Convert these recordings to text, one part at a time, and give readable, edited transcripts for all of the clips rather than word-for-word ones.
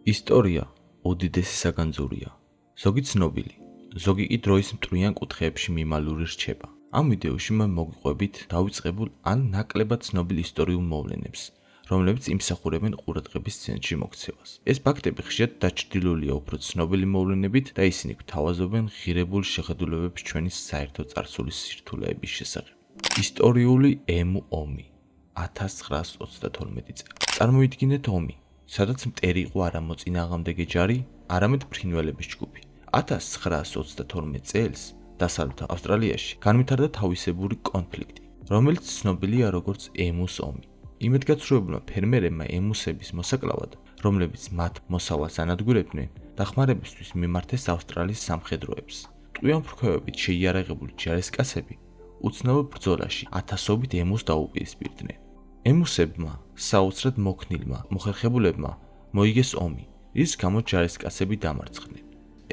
ისტორია უდიდესი საგანძურია. ზოგი ცნობილი, ზოგი კი დროის მტვრიან კუთხეებში მიმალური რჩება. ამ ვიდეოში მე მოგიყვებით დავიწყებულ ან ნაკლებად ცნობილ ისტორიულ მოვლენებს, რომლებიც იმსახურებენ ყურადღების ცენტრში მოქცევას. ეს ფაქტები ხშირად დაჩრდილულია უფრო ცნობილი მოვლენებით და ისინი გვთავაზობენ ღირებულ შეხედულებებს ჩვენი საერთო წარსულის სირთულეების შესახებ. ისტორიული ემუ ომი 1932 წელი. წარმოიდგინეთ ომი, სადაც მტერი იყო არა მოწინააღმდეგე ჯარი, არამედ ფრინველების ჯგუფი. 1932 წელს დასავლეთ ავსტრალიაში განვითარდა თავისებური კონფლიქტი, რომელიც ცნობილია როგორც ემუს ომი. იმედგაცრუებულმა ფერმერებმა ემუსების მოსაკლავად, რომლებიც მათ მოსავალს ანადგურებდნენ, დახმარებისთვის მიმართეს ავსტრალიის სამხედროებს. ტყვიან ფრქვევებით შეიარაღებული ჯარისკაცები უცნობ ბრძოლაში ათასობით ემუსს დაუპირისპირდნენ. ემუსებმა საოცრად მოქნილმა მოხერხებულებმა მოიგეს ომი, რის გამოც ჯარისკაცები დამარცხდნენ.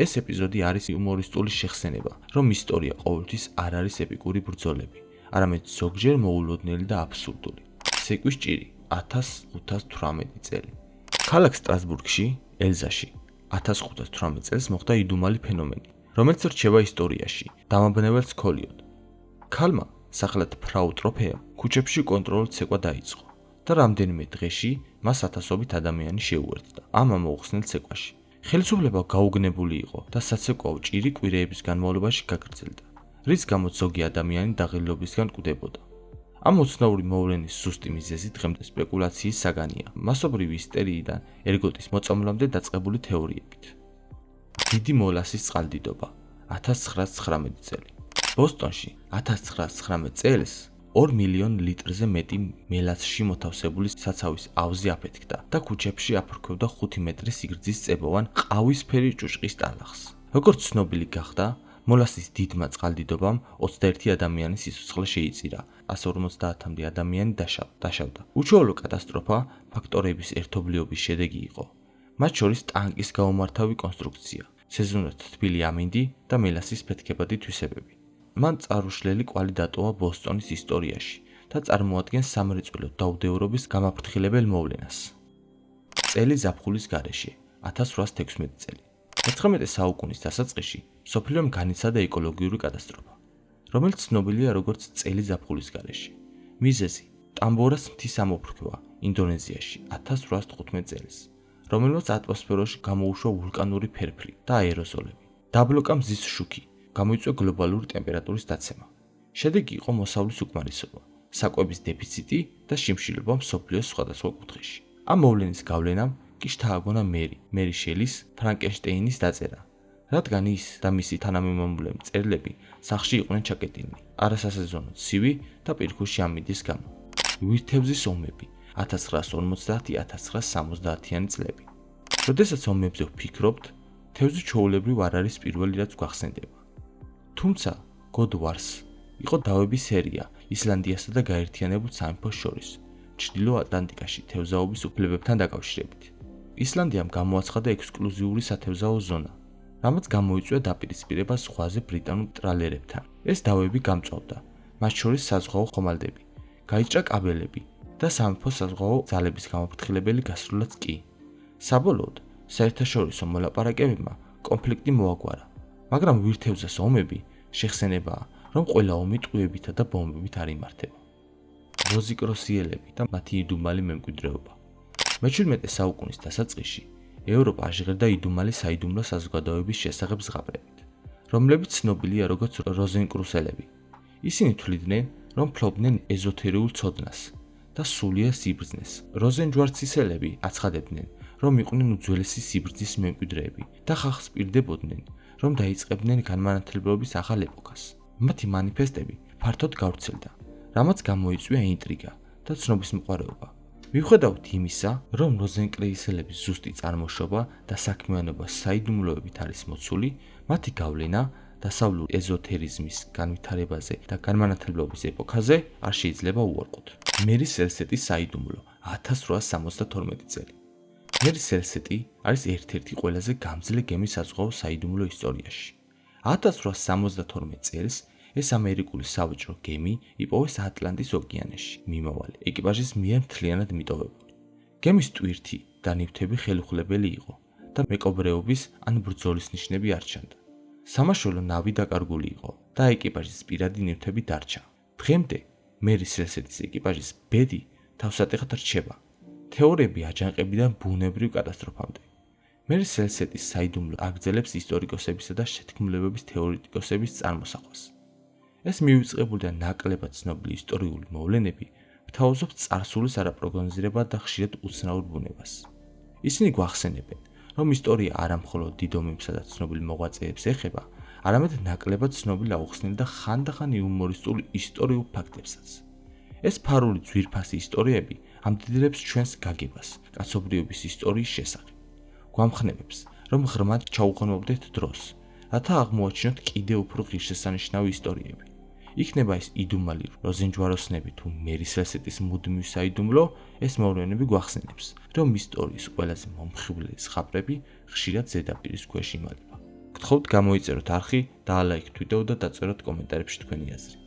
ეს ეპიზოდი არის იუმორისტული შეხსენება, რომ ისტორია ყოველთვის არ არის ეპიკური ბრძოლები, არამედ ზოგჯერ მოულოდნელი და აბსურდული. ცეკვის ჭირი 1518 წელი. ქალაქ სტრასბურგში, ელზაში 1518 წელს მოხდა იდუმალი ფენომენი, რომელიც რჩება ისტორიაში დამაბნეველს ქოლიოდ. ქალმა, სახელად ფრაუ ტროფეა, ქუჩებში კონტროლად ცეკვა დაიწყო და რამდენიმე დღეში მას ათასობით ადამიანი შეუერთდა ამ ამოუხსნელ ცეკვაში. ხელისუფლება გაუგნებული იყო და საცეკვაო ჭირი კვირეების განმავლობაში გაგრძელდა, რის გამოც ზოგი ადამიანი დაღლილობისგან კვდებოდა. ამ უცნაური მოვლენის ზუსტი მიზეზი დღემდე სპეკულაციის საგანია, მასობრივი ისტორიიდან ერგოტის მოწამვლამდე დაწყებული თეორიებით. დიდი მოლასის წყალდიდობა 1919 წელი. ბოსტონში 1919 წელს 2 მილიონ litrზე მეტი მელასში მოთავსებული საცავის ავზი აფეთქდა და ქუჩებში აფრქვევდა 5 მეტრის სიგრძის წებოვან ყავისფერი ჭუჭყის ტალახს. როგორც ცნობილი გახდა, მოლასის დიდმა წყალდიდობამ 21 ადამიანის სიცოცხლე შეიწირა, 150-მდე ადამიანი დაშავდა. უჩვეულო კატასტროფა ფაქტორების ერთობლიობის შედეგი იყო, მათ შორის ტანკის გაუმართავი კონსტრუქცია, სეზონურად თბილი ამინდი და მელასის ფეთქებადი თვისებები. მან წარუშლელი კვალი დატოვა ბოსტონის ისტორიაში და წარმოადგენს სამრეწველო დაუდევრობის გამაფრთხილებელ მოვლენას. წელი ზაფხულის გარეშე 1816 წელი. 19 საუკუნის დასაწყისში მსოფლიომ განიცადა ეკოლოგიური კატასტროფა, რომელიც ცნობილია როგორც წელი ზაფხულის გარეშე. მიზეზი ტამბორას მთის ამოფრქვევა ინდონეზიაში 1815 წელს, რომელმაც ატმოსფეროში გამოუშვა ვულკანური ფერფლი და აეროზოლები. დაბლოკა მზის შუქი, გამოიწვია გლობალური ტემპერატურის დაცემა. შედეგი იყო მოსავლის უკმარისობა, საკვების დეფიციტი და შიმშილობა მსოფლიოს სხვადასხვა კუთხეში. ამ მოვლენის გავლენამ კი შთააგონა მერი შელის ფრანკენშტეინის დაწერა, რადგან ის და მისი თანამემამულე მწერლები სახლში იყვნენ ჩაკეტილნი არასასეზონო ცივი და პირქუში ამინდის გამო. ვირთევზის ომები 1950-1970-იანი წლები. როდესაც ომებზე ვფიქრობთ, თევზი ჩვეულებრივ არ არის პირველი რაც გვახსენდება. თუმცა God Wars იყო დავების სერია ისლანდიასა და გაერთიანებულ სამეფოს შორის, ჩრდილო ატლანტიკაში თევზაობის უფლებებთან დაკავშირებით. ისლანდიამ გამოაცხადა ექსკლუზიური სათევზაო ზონა, რამაც გამოიწვია დაპირისპირება ზღვაზე ბრიტანულ ტრალერებთან. ეს დავები გამწვავდა, მათ შორის საზღვაო ხომალდები, გაიჭრა კაბელები და სამეფო საზღვაო ძალების გამაფრთხილებელი გასროლაც კი. საბოლოოდ, საერთაშორისო მოლაპარაკებებმა კონფლიქტი მოაგვარა, მაგრამ ვირთევზას ომები შეხსენებაა, რომ ყველა ომი ტყვიებითა და ბომბებით არ იმართება. როზიკროსიელები და მათი იდუმალი მემკვიდრეობა. მე-17 საუკუნის დასაწყისში ევროპა ჟღერდა იდუმალი საიდუმლო საზოგადოების შესახებ ზღაპრებით, რომლებიც ცნობილია როგორც როზენკრუსელები. ისინი თვლიდნენ, რომ ფლობდნენ ეზოთერიულ ცოდნას და სულიერ სიბრძნეს. როზენჯვარცისელები აცხადებდნენ, რომ იყვნენ უძველესი სიბრძნის მემკვიდრეები და ხალხს პირდებოდნენ, რომ დაიწყებდნენ განმანათლებლობის ახალ ეპოქას. მათი მანიფესტები ფართოდ გავრცელდა, რამაც გამოიწვია ინტრიგა და ცნობისმოყვარეობა. მიუხედავად იმისა, რომ როზენკრეისელების ზუსტი წარმოშობა და საქმიანობა საიდუმლოებით არის მოცული, მათი გავლენა დასავლური ეზოთერიზმის განვითარებაზე და განმანათლებლობის ეპოქაზე არ შეიძლება უარყოთ. მერი სელსეტის საიდუმლო 1872 წელი. მერი სელსეტი არის ერთ-ერთი ყველაზე გამძლე გემი საზღვაო საიდუმლო ისტორიაში. 1872 წელს ეს ამერიკული სავაჭრო გემი იპოვეს ატლანტის ოკეანეში მიმავალი ეკიპაჟის მიერ მთლიანად მიტოვებული. გემის ტვირთი და ნივთები ხელუხლებელი იყო და მეკობრეობის ან ბრძოლის ნიშნები არ ჩანდა. სამაშველო ნავი დაკარგული იყო და ეკიპაჟის პირადი ნივთები დარჩა. დღემდე მერი სელსეტის ეკიპაჟის ბედი თავსატეხად რჩება. თეორიები აჯანყებიდან ბუნებრივ კატასტროფამდე. მერი სელსეტის საიდუმლო აგრძელებს ისტორიკოსებისა და შეთქმულებების თეორეტიკოსების წარმოსახვას. ეს მივიწყებული და ნაკლებად ცნობილი ისტორიული მოვლენები გვთავაზობთ წარსულის არაპროგნოზირებად და ხშირად უცნაურ ბუნებას. ისინი გვახსენებენ, რომ ისტორია არა მხოლოდ დიდომებსა და ცნობილ მოღვაწეებს ეხება, არამედ ნაკლებად ცნობილ აუხსნელ და ხანდახან იუმორისტულ ისტორიულ ფაქტებსაც. ეს ფარული ძვირფასი ისტორიები ამდიდრებს ჩვენს გაგებას კაცობრიობის ისტორიის შესახებ. გვამხნევებს, რომ ღრმად ჩაუყენებდეთ დროს, რათა აღმოაჩინოთ კიდევ უფრო ღირსშესანიშნავი ისტორიები. იქნება ეს იდუმალი როზენჯვაროსნები თუ მერი სელსეტის მუდმივი საიდუმლო, ეს მოვლენები გვახსენებს, რომ ისტორიის ყველაზე მომხიბვლელი ზღაპრები ხშირად ზედაპირის ქვეშ იმალება. გთხოვთ გამოიწეროთ არხი, დაალაიქეთ ვიდეო და დაწეროთ კომენტარებში თქვენი აზრი.